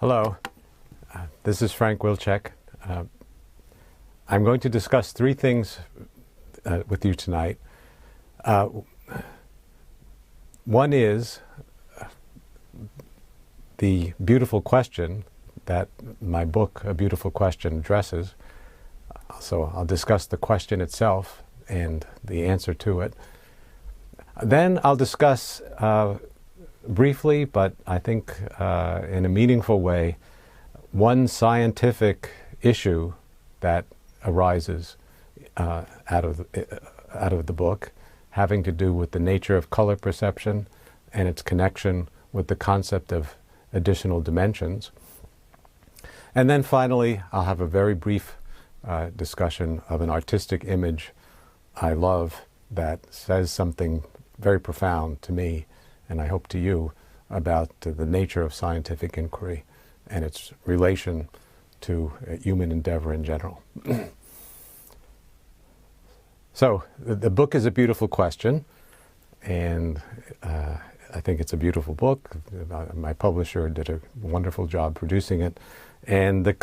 Hello, this is Frank Wilczek. I'm going to discuss three things with you tonight. One is the beautiful question that my book, A Beautiful Question, addresses. So I'll discuss the question itself and the answer to it. Then I'll discuss briefly, but I think in a meaningful way, one scientific issue that arises out of the book, having to do with the nature of color perception and its connection with the concept of additional dimensions. And then finally, I'll have a very brief discussion of an artistic image I love that says something very profound to me, and I hope to you, about the nature of scientific inquiry and its relation to human endeavor in general. So, the book is A Beautiful Question, and I think it's a beautiful book. My publisher did a wonderful job producing it. And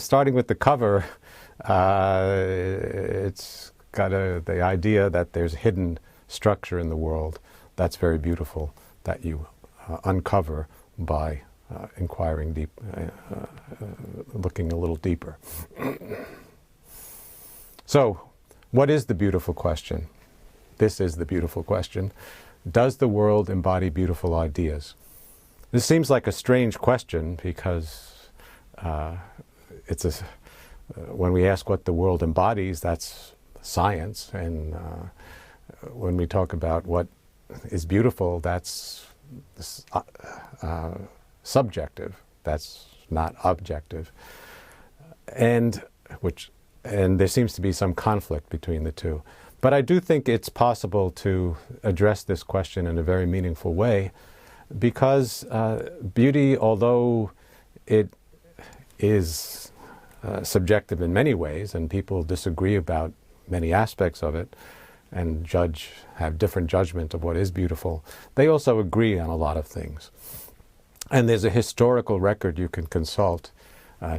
starting with the cover, it's got the idea that there's hidden structure in the world that's very beautiful, that you uncover by inquiring deep, looking a little deeper. So, what is the beautiful question? This is the beautiful question. Does the world embody beautiful ideas? This seems like a strange question because when we ask what the world embodies, that's science, and when we talk about what is beautiful, that's subjective. That's not objective, and there seems to be some conflict between the two. But I do think it's possible to address this question in a very meaningful way, because beauty, although it is subjective in many ways, and people disagree about many aspects of it, and have different judgment of what is beautiful, they also agree on a lot of things. And there's a historical record you can consult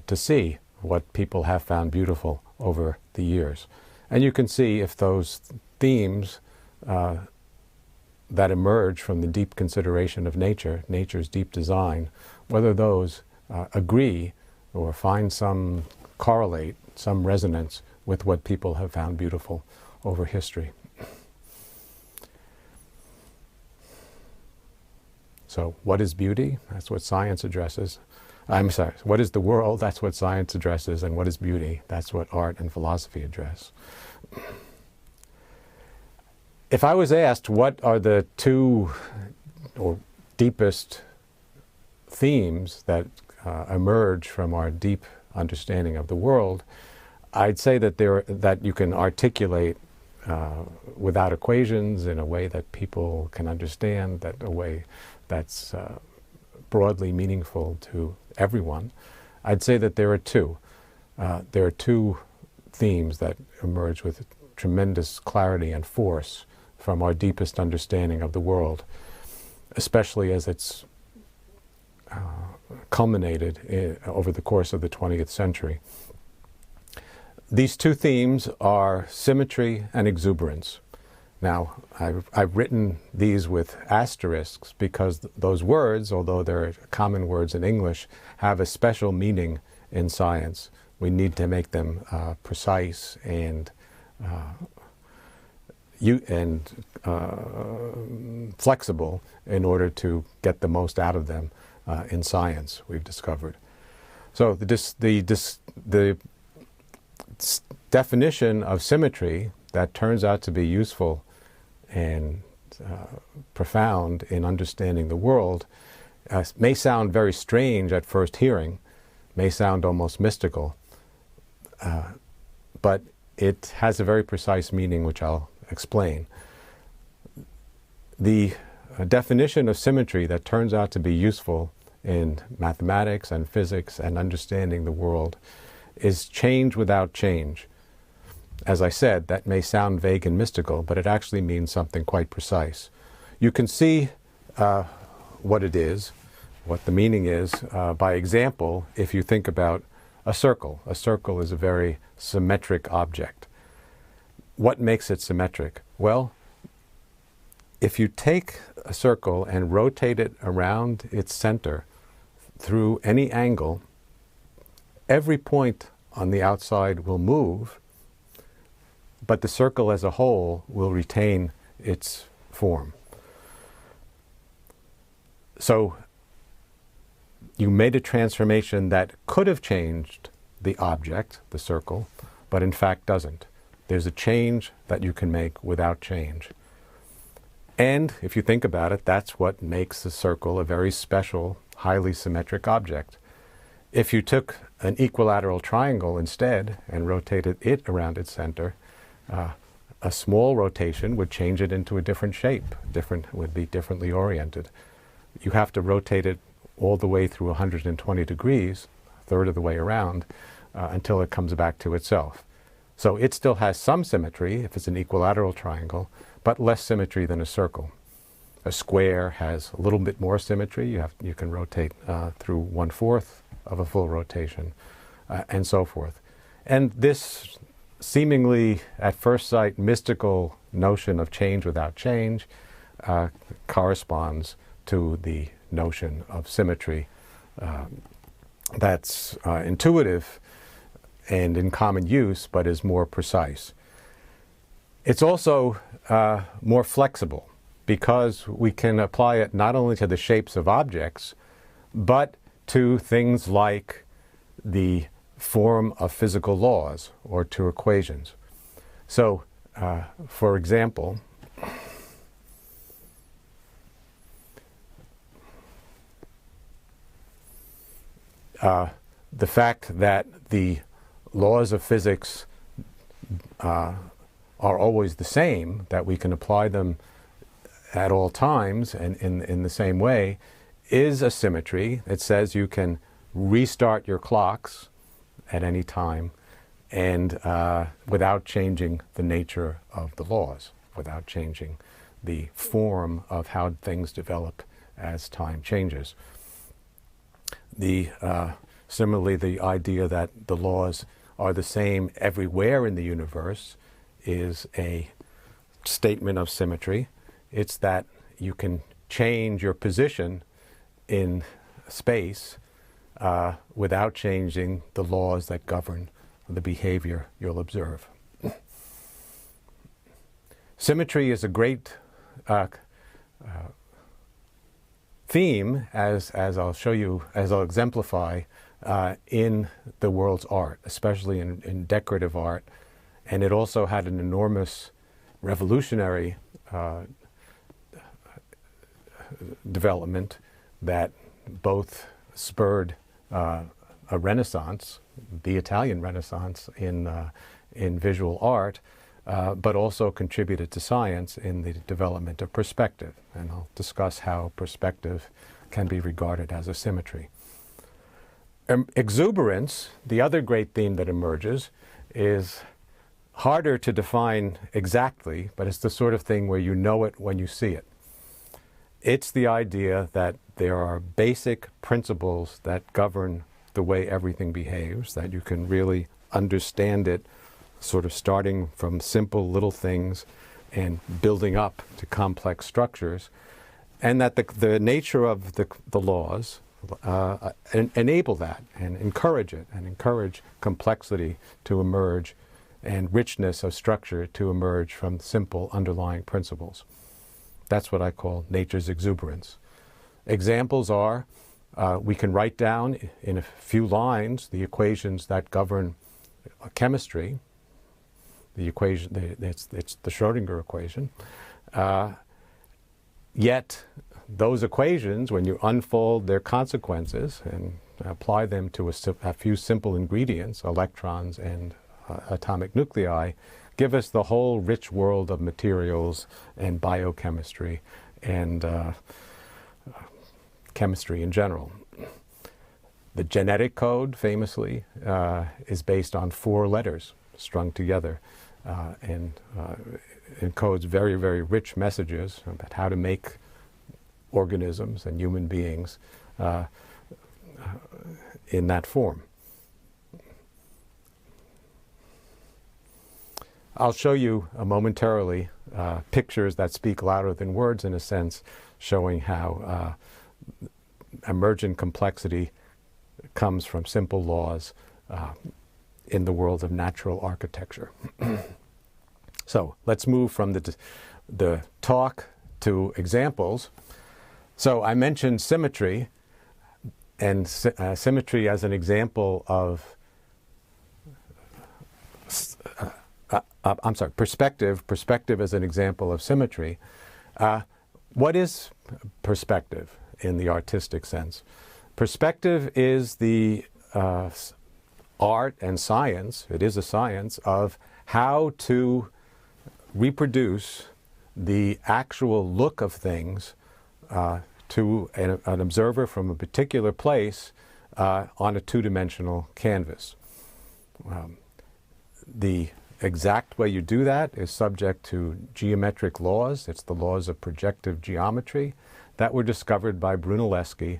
to see what people have found beautiful over the years. And you can see if those themes that emerge from the deep consideration of nature's deep design, whether those agree or find some correlate, some resonance with what people have found beautiful over history. So, what is beauty? That's what science addresses. I'm sorry, what is the world? That's what science addresses. And what is beauty? That's what art and philosophy address. If I was asked what are the two or deepest themes that emerge from our deep understanding of the world, I'd say that you can articulate without equations, in a way that people can understand, that a way that's broadly meaningful to everyone. I'd say that there are two. There are two themes that emerge with tremendous clarity and force from our deepest understanding of the world, especially as it's culminated over the course of the 20th century. These two themes are symmetry and exuberance. Now, I've written these with asterisks because those words, although they're common words in English, have a special meaning in science. We need to make them precise and flexible in order to get the most out of them in science, we've discovered. So the definition of symmetry that turns out to be useful and profound in understanding the world may sound very strange at first hearing, may sound almost mystical, but it has a very precise meaning, which I'll explain. The definition of symmetry that turns out to be useful in mathematics and physics and understanding the world is change without change. As I said, that may sound vague and mystical, but it actually means something quite precise. You can see what it is what the meaning is by example. If you think about a circle is a very symmetric object. What makes it symmetric? Well, if you take a circle and rotate it around its center through any angle, every point on the outside will move, but the circle as a whole will retain its form. So you made a transformation that could have changed the object, the circle, but in fact doesn't. There's a change that you can make without change. And if you think about it, that's what makes the circle a very special, highly symmetric object. If you took an equilateral triangle instead and rotated it around its center, a small rotation would change it into a different shape, would be differently oriented. You have to rotate it all the way through 120 degrees, a third of the way around, until it comes back to itself. So it still has some symmetry if it's an equilateral triangle, but less symmetry than a circle. A square has a little bit more symmetry. You can rotate through 1/4 of a full rotation, and so forth. And this seemingly, at first sight, mystical notion of change without change corresponds to the notion of symmetry that's intuitive and in common use, but is more precise. It's also more flexible because we can apply it not only to the shapes of objects, but to things like the form of physical laws or to equations. So, for example, the fact that the laws of physics are always the same, that we can apply them at all times and in the same way, is a symmetry. It says you can restart your clocks at any time and without changing the nature of the laws, without changing the form of how things develop as time changes. Similarly, the idea that the laws are the same everywhere in the universe is a statement of symmetry. It's that you can change your position in space without changing the laws that govern the behavior you'll observe. Symmetry is a great theme, as I'll show you, as I'll exemplify in the world's art, especially in decorative art. And it also had an enormous revolutionary development that both spurred a renaissance, the Italian Renaissance in visual art, but also contributed to science in the development of perspective. And I'll discuss how perspective can be regarded as a symmetry. Exuberance, the other great theme that emerges, is harder to define exactly, but it's the sort of thing where you know it when you see it. It's the idea that there are basic principles that govern the way everything behaves, that you can really understand it sort of starting from simple little things and building up to complex structures, and that the nature of the laws enable that and encourage it, and encourage complexity to emerge and richness of structure to emerge from simple underlying principles. That's what I call nature's exuberance. Examples are, we can write down in a few lines the equations that govern chemistry. The equation, it's the Schrödinger equation. Yet those equations, when you unfold their consequences and apply them to a few simple ingredients, electrons and atomic nuclei, give us the whole rich world of materials and biochemistry and chemistry in general. The genetic code, famously, is based on 4 letters strung together and encodes very, very rich messages about how to make organisms and human beings in that form. I'll show you momentarily pictures that speak louder than words, in a sense, showing how emergent complexity comes from simple laws in the world of natural architecture. So let's move from the talk to examples. So I mentioned symmetry, and symmetry as an example of perspective. Perspective as an example of symmetry. What is perspective in the artistic sense? Perspective is the art and science, it is a science, of how to reproduce the actual look of things to an observer from a particular place on a two-dimensional canvas. The exact way you do that is subject to geometric laws. It's the laws of projective geometry that were discovered by Brunelleschi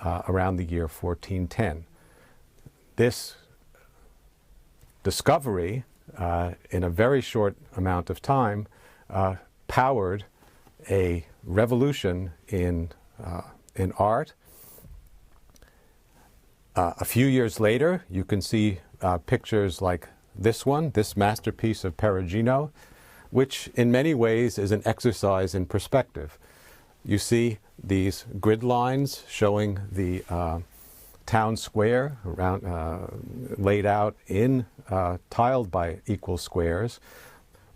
around the year 1410. This discovery, in a very short amount of time, powered a revolution in art. A few years later, you can see pictures like this one, this masterpiece of Perugino, which in many ways is an exercise in perspective. You see these grid lines showing the town square around, laid out in tiled by equal squares.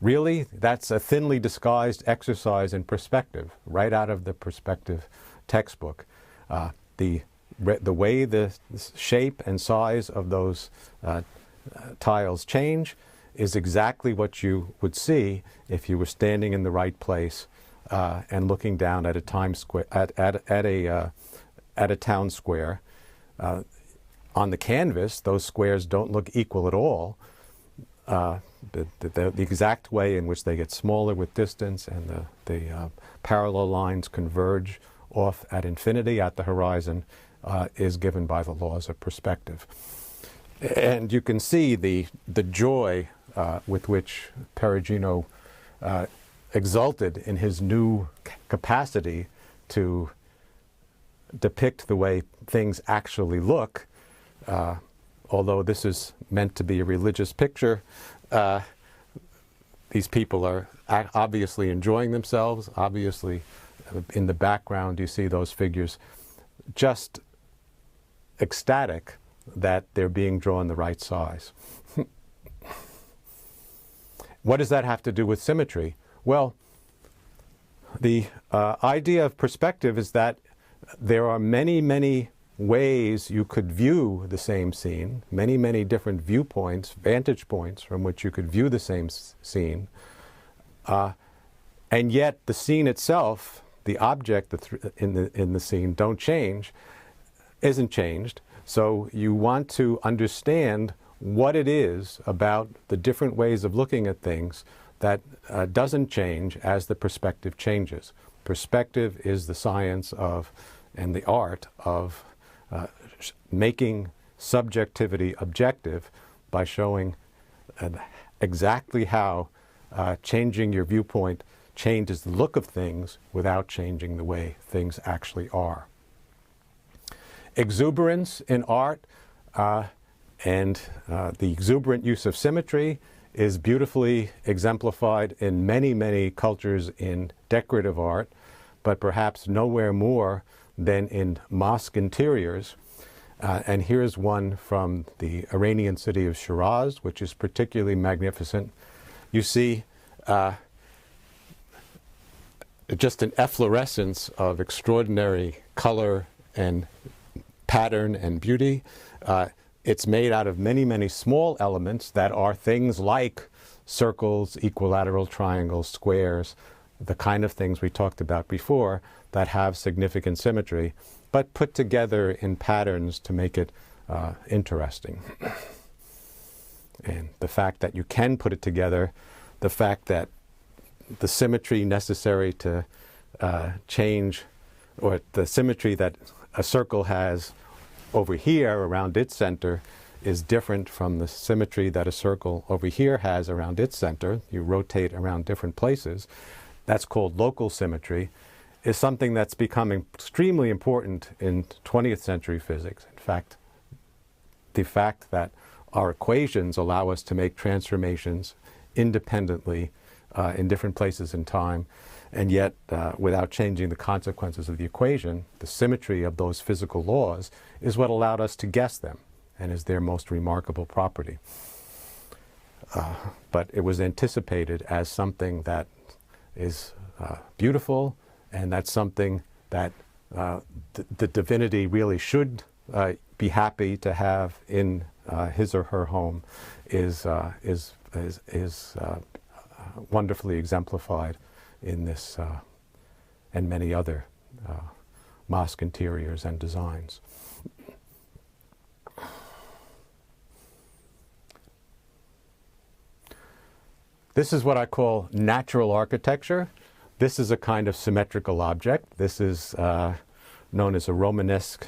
Really, that's a thinly disguised exercise in perspective, right out of the perspective textbook. The way the shape and size of those tiles change is exactly what you would see if you were standing in the right place and looking down at a town square. On the canvas, those squares don't look equal at all. The exact way in which they get smaller with distance and the parallel lines converge off at infinity at the horizon is given by the laws of perspective. And you can see the joy with which Perugino exulted in his new capacity to depict the way things actually look. Although this is meant to be a religious picture, these people are obviously enjoying themselves. Obviously, in the background, you see those figures just ecstatic that they're being drawn the right size. What does that have to do with symmetry? Well, the idea of perspective is that there are many, many ways you could view the same scene, many, many different viewpoints, vantage points from which you could view the same scene, and yet the scene itself, the object in the scene, isn't changed. So you want to understand what it is about the different ways of looking at things that doesn't change as the perspective changes. Perspective is the science of and the art of making subjectivity objective by showing exactly how changing your viewpoint changes the look of things without changing the way things actually are. Exuberance in art and the exuberant use of symmetry is beautifully exemplified in many, many cultures in decorative art, but perhaps nowhere more than in mosque interiors. And here's one from the Iranian city of Shiraz, which is particularly magnificent. You see just an efflorescence of extraordinary color and pattern and beauty. It's made out of many, many small elements that are things like circles, equilateral triangles, squares, the kind of things we talked about before that have significant symmetry, but put together in patterns to make it interesting. And the fact that you can put it together, the fact that the symmetry necessary to change, or the symmetry that a circle has over here around its center is different from the symmetry that a circle over here has around its center. You rotate around different places. That's called local symmetry, is something that's becoming extremely important in 20th century physics. In fact, the fact that our equations allow us to make transformations independently in different places in time, and yet without changing the consequences of the equation, the symmetry of those physical laws is what allowed us to guess them and is their most remarkable property. But it was anticipated as something that is beautiful, and that's something that the divinity really should be happy to have in his or her home, is wonderfully exemplified in this and many other mosque interiors and designs. This is what I call natural architecture. This is a kind of symmetrical object. This is known as a Romanesque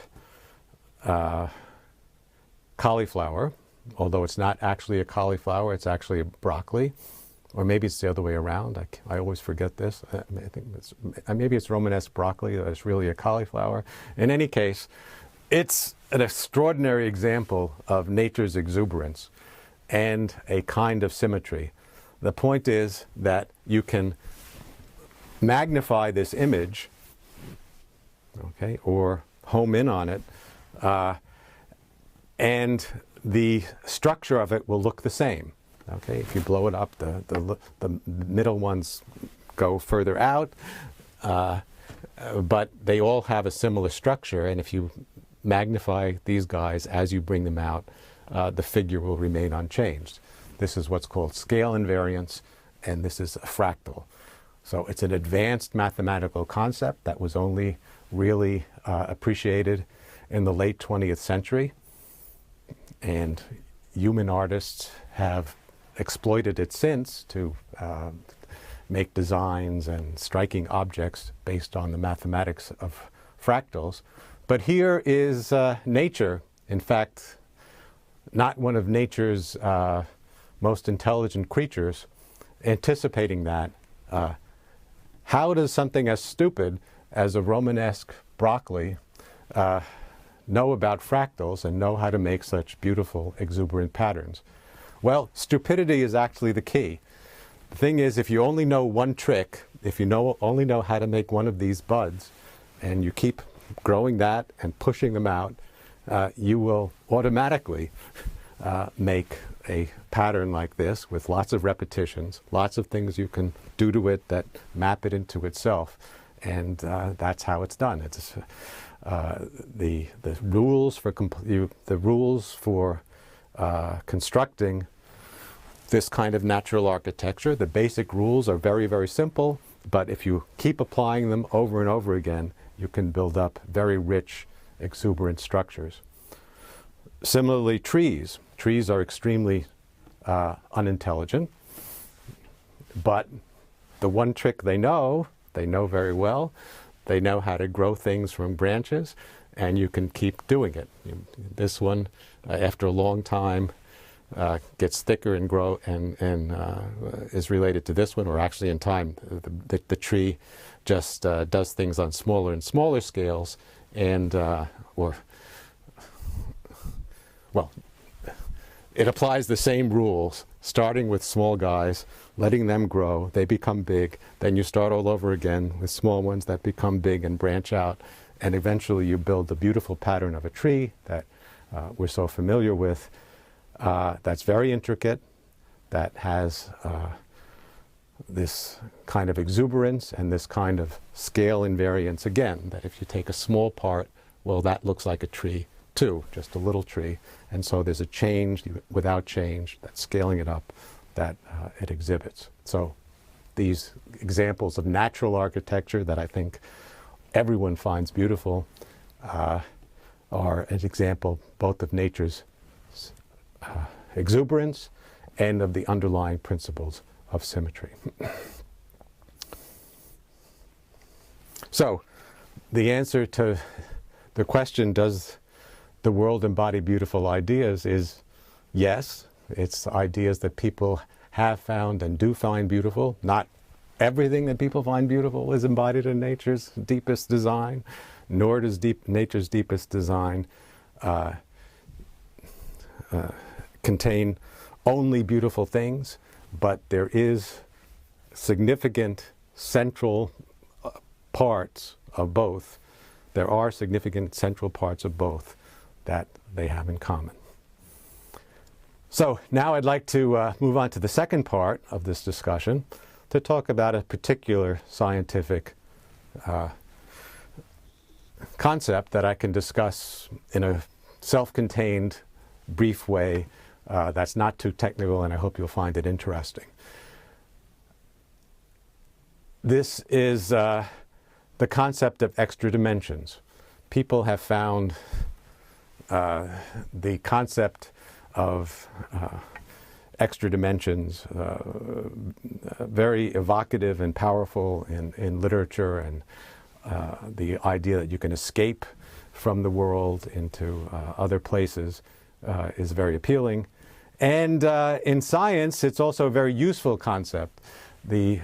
cauliflower, although it's not actually a cauliflower, it's actually a broccoli. Or maybe it's the other way around. I always forget this. I think maybe it's Romanesque broccoli, it's really a cauliflower. In any case, it's an extraordinary example of nature's exuberance and a kind of symmetry. The point is that you can magnify this image, okay, or home in on it, and the structure of it will look the same. Okay, if you blow it up, the middle ones go further out, but they all have a similar structure, and if you magnify these guys as you bring them out, the figure will remain unchanged. This is what's called scale invariance, and this is a fractal. So it's an advanced mathematical concept that was only really appreciated in the late 20th century, and human artists have exploited it since to make designs and striking objects based on the mathematics of fractals. But here is nature, in fact, not one of nature's most intelligent creatures, anticipating that. How does something as stupid as a Romanesque broccoli know about fractals and know how to make such beautiful, exuberant patterns? Well, stupidity is actually the key. The thing is, if you only know one trick, if you only know how to make one of these buds, and you keep growing that and pushing them out, you will automatically make a pattern like this with lots of repetitions, lots of things you can do to it that map it into itself, and that's how it's done. It's the rules for constructing this kind of natural architecture. The basic rules are very, very simple, but if you keep applying them over and over again, you can build up very rich, exuberant structures. Similarly, trees. Trees are extremely unintelligent, but the one trick they know very well, they know how to grow things from branches, and you can keep doing it. This one, after a long time, gets thicker and is related to this one, or actually in time, the tree just does things on smaller and smaller scales, and it applies the same rules, starting with small guys, letting them grow, they become big, then you start all over again with small ones that become big and branch out, and eventually you build the beautiful pattern of a tree that we're so familiar with, that's very intricate, that has this kind of exuberance and this kind of scale invariance again, that if you take a small part, well, that looks like a tree too, just a little tree. And so there's a change without change, that's scaling it up, that it exhibits. So these examples of natural architecture that I think everyone finds beautiful are an example both of nature's exuberance and of the underlying principles of symmetry. So the answer to the question, does the world embody beautiful ideas, is yes. It's ideas that people have found and do find beautiful. Not everything that people find beautiful is embodied in nature's deepest design, nor does nature's deepest design contain only beautiful things, but there is significant central parts of both. There are significant central parts of both that they have in common. So now I'd like to move on to the second part of this discussion, to talk about a particular scientific concept that I can discuss in a self-contained, brief way that's not too technical, and I hope you'll find it interesting. This is the concept of extra dimensions. People have found the concept of extra dimensions very evocative and powerful in literature, and the idea that you can escape from the world into other places is very appealing. And in science, it's also a very useful concept. In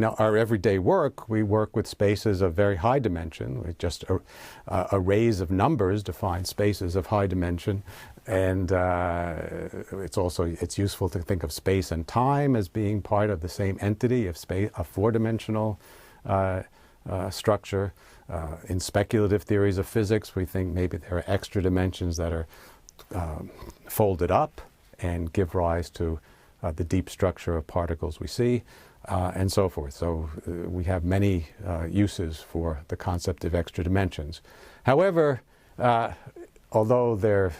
our everyday work, we work with spaces of very high dimension. We just arrays of numbers define spaces of high dimension, and it's useful to think of space and time as being part of the same entity of space, a four-dimensional structure. In speculative theories of physics, we think maybe there are extra dimensions that are folded up and give rise to the deep structure of particles we see, and so forth. So we have many uses for the concept of extra dimensions. However, although they're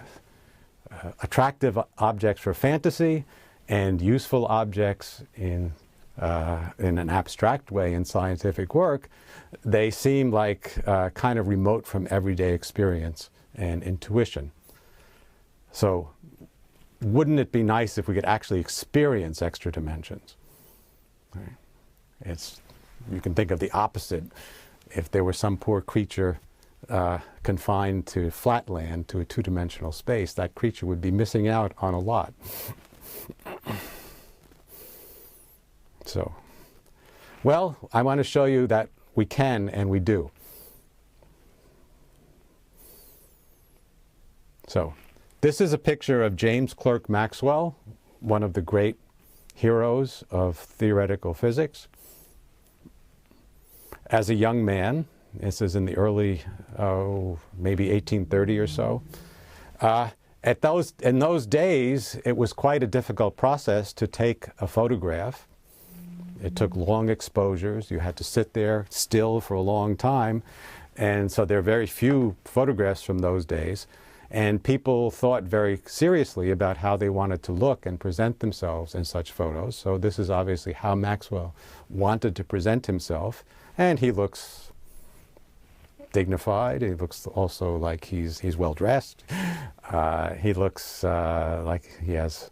attractive objects for fantasy and useful objects in an abstract way in scientific work, they seem like kind of remote from everyday experience and intuition. So wouldn't it be nice if we could actually experience extra dimensions? Right? You can think of the opposite. If there were some poor creature confined to flat land, to a two-dimensional space, that creature would be missing out on a lot. So, well, I want to show you that we can and we do. So, this is a picture of James Clerk Maxwell, one of the great heroes of theoretical physics. As a young man, this is in the early, maybe 1830 or so. In those days, it was quite a difficult process to take a photograph. It took long exposures. You had to sit there still for a long time. And so there are very few photographs from those days. And people thought very seriously about how they wanted to look and present themselves in such photos. So this is obviously how Maxwell wanted to present himself. And he looks dignified. He looks also like he's well dressed. He looks like he has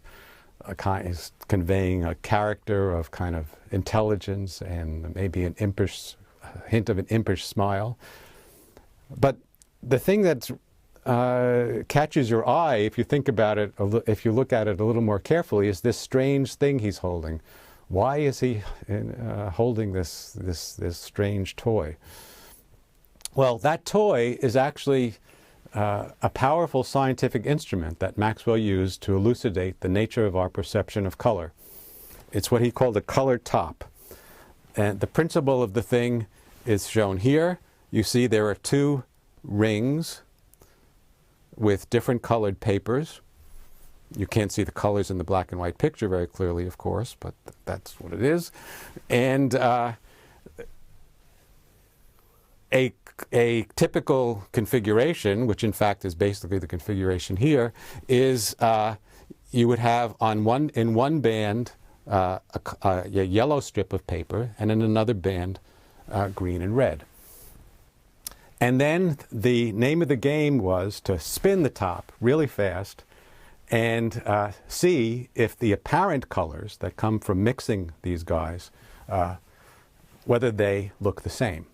he's conveying a character of kind of intelligence and maybe an impish hint of an impish smile. But the thing that's catches your eye, if you think about it, if you look at it a little more carefully, is this strange thing he's holding. Why is he holding this strange toy? Well, that toy is actually a powerful scientific instrument that Maxwell used to elucidate the nature of our perception of color. It's what he called a color top. And the principle of the thing is shown here. You see there are two rings with different colored papers. You can't see the colors in the black and white picture very clearly, of course, but that's what it is. And a typical configuration, which in fact is basically the configuration here, is you would have in one band a yellow strip of paper, and in another band green and red. And then the name of the game was to spin the top really fast and see if the apparent colors that come from mixing these guys whether they look the same.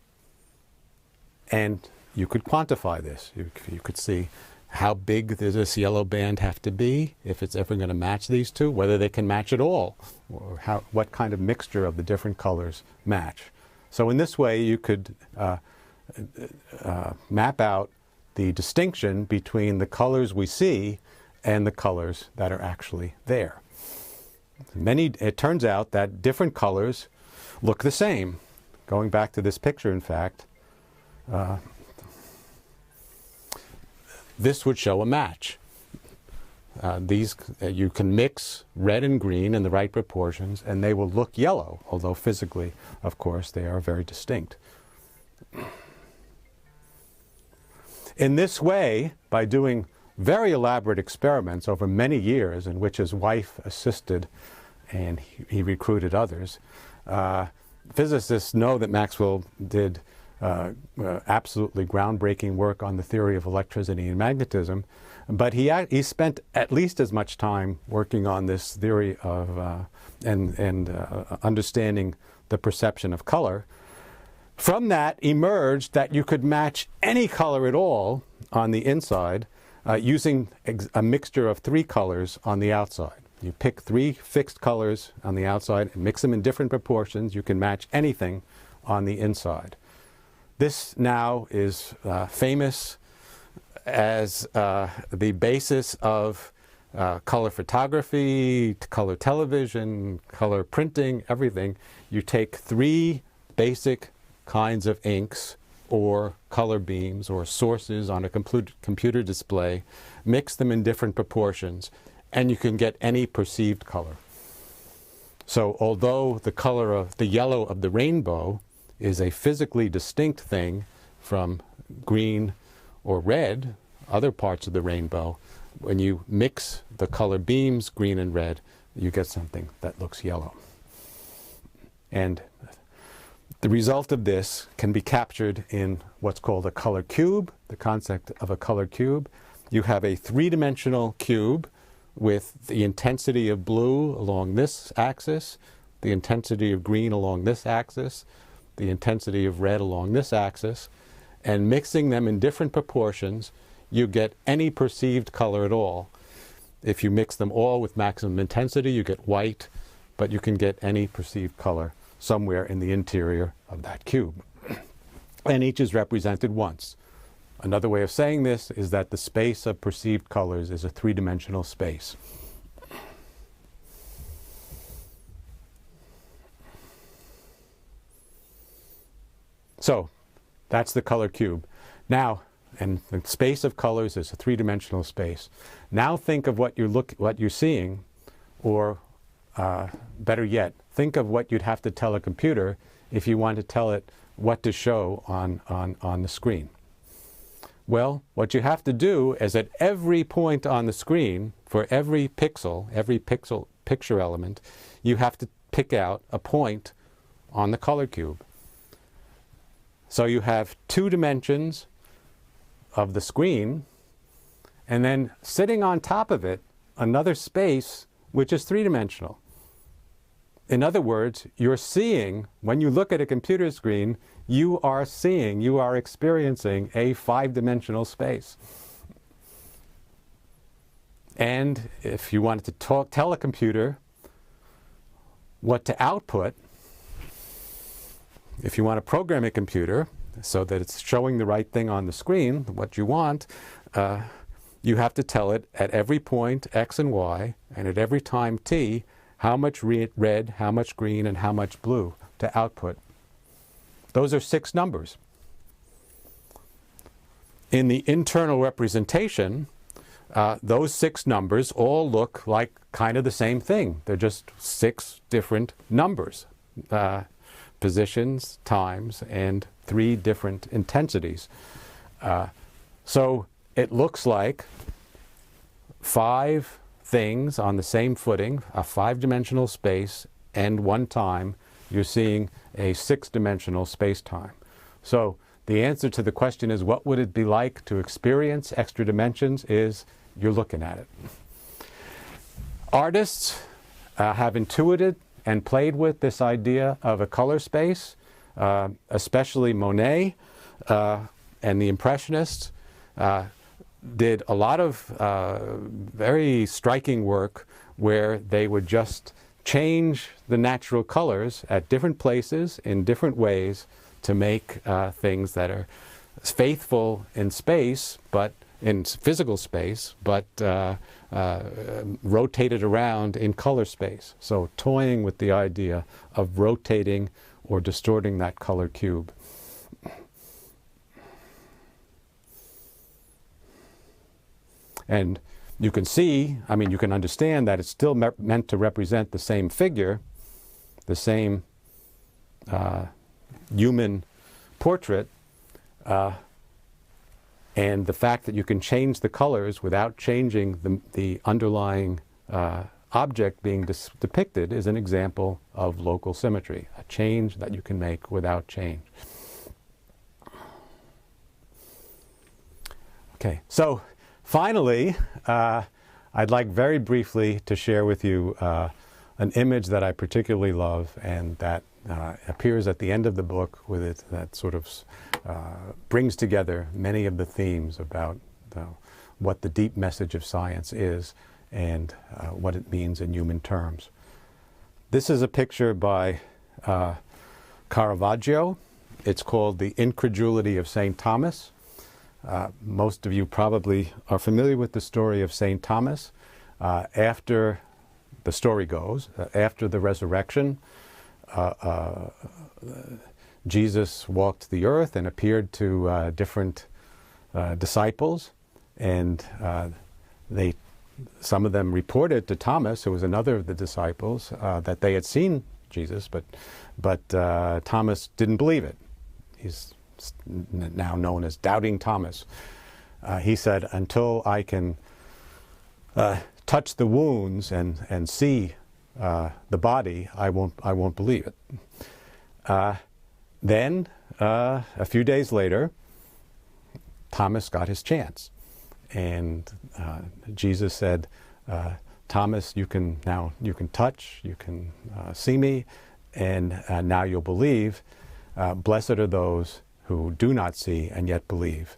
And you could quantify this. You could see how big does this yellow band have to be if it's ever going to match these two, whether they can match at all, or what kind of mixture of the different colors match. So in this way, you could map out the distinction between the colors we see and the colors that are actually there. It turns out that different colors look the same. Going back to this picture, in fact, this would show a match. You can mix red and green in the right proportions, and they will look yellow, although physically, of course, they are very distinct. In this way, by doing very elaborate experiments over many years in which his wife assisted and he recruited others, physicists know that Maxwell did absolutely groundbreaking work on the theory of electricity and magnetism, but he spent at least as much time working on this theory of understanding the perception of color. From that emerged that you could match any color at all on the inside using a mixture of three colors on the outside. You pick three fixed colors on the outside and mix them in different proportions. You can match anything on the inside. This now is famous as the basis of color photography, color television, color printing, everything. You take three basic kinds of inks or color beams or sources on a computer display, mix them in different proportions, and you can get any perceived color. So although the color of the yellow of the rainbow is a physically distinct thing from green or red, other parts of the rainbow, when you mix the color beams, green and red, you get something that looks yellow. And the result of this can be captured in what's called a color cube, the concept of a color cube. You have a three-dimensional cube with the intensity of blue along this axis, the intensity of green along this axis, the intensity of red along this axis, and mixing them in different proportions, you get any perceived color at all. If you mix them all with maximum intensity, you get white, but you can get any perceived color somewhere in the interior of that cube. And each is represented once. Another way of saying this is that the space of perceived colors is a three-dimensional space. So that's the color cube. Now, and the space of colors is a three-dimensional space. Now think of what you're seeing, or better yet, think of what you'd have to tell a computer if you want to tell it what to show on the screen. Well, what you have to do is at every point on the screen, for every picture element, you have to pick out a point on the color cube. So you have two dimensions of the screen, and then sitting on top of it, another space which is three-dimensional. In other words, you're seeing, when you look at a computer screen, you are experiencing a five-dimensional space. And if you wanted to tell a computer what to output, if you want to program a computer so that it's showing the right thing on the screen, what you want, you have to tell it at every point X and Y, and at every time T, how much red, how much green, and how much blue to output. Those are 6 numbers. In the internal representation, those 6 numbers all look like kind of the same thing. They're just 6 different numbers, positions, times, and 3 different intensities. So it looks like 5 things on the same footing, a 5-dimensional space, and one time you're seeing a 6-dimensional space-time. So the answer to the question is, what would it be like to experience extra dimensions? Is you're looking at it. Artists have intuited and played with this idea of a color space. especially Monet and the Impressionists, did a lot of very striking work where they would just change the natural colors at different places in different ways to make things that are faithful in space, but in physical space, but rotated around in color space. So toying with the idea of rotating or distorting that color cube. And you can see, I mean, you can understand that it's still meant to represent the same figure, the same human portrait, and the fact that you can change the colors without changing the underlying object being depicted is an example of local symmetry, a change that you can make without change. Okay, so finally, I'd like very briefly to share with you an image that I particularly love and that appears at the end of the book with it, that sort of brings together many of the themes about what the deep message of science is and what it means in human terms. This is a picture by Caravaggio. It's called The Incredulity of St. Thomas. Most of you probably are familiar with the story of St. Thomas. After the story goes, after the resurrection, Jesus walked the earth and appeared to different disciples, and some of them reported to Thomas, who was another of the disciples, that they had seen Jesus, but Thomas didn't believe it. He's now known as Doubting Thomas. He said, until I can touch the wounds and see the body, I won't believe it. Then, a few days later, Thomas got his chance, and Jesus said, Thomas, you can touch, you can see me, and now you'll believe. Blessed are those who do not see and yet believe.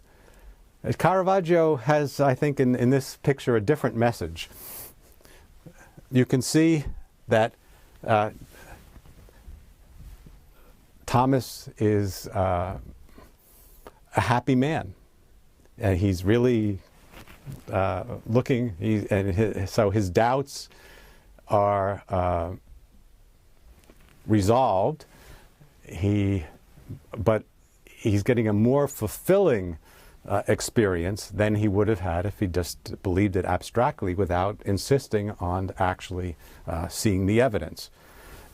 Caravaggio has, I think, in this picture, a different message. You can see that Thomas is a happy man, and he's really looking. So his doubts are resolved. But he's getting a more fulfilling experience than he would have had if he just believed it abstractly without insisting on actually seeing the evidence.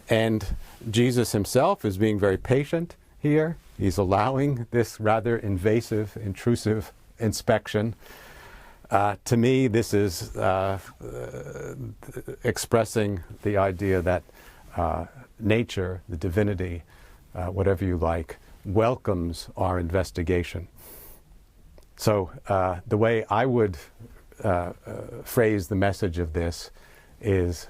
And Jesus himself is being very patient here. He's allowing this rather invasive, intrusive inspection. To me, this is expressing the idea that nature, the divinity, whatever you like, welcomes our investigation. So the way I would phrase the message of this is,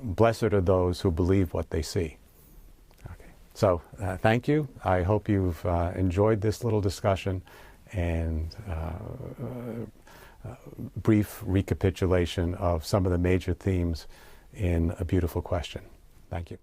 blessed are those who believe what they see. Okay. So thank you. I hope you've enjoyed this little discussion and brief recapitulation of some of the major themes in A Beautiful Question. Thank you.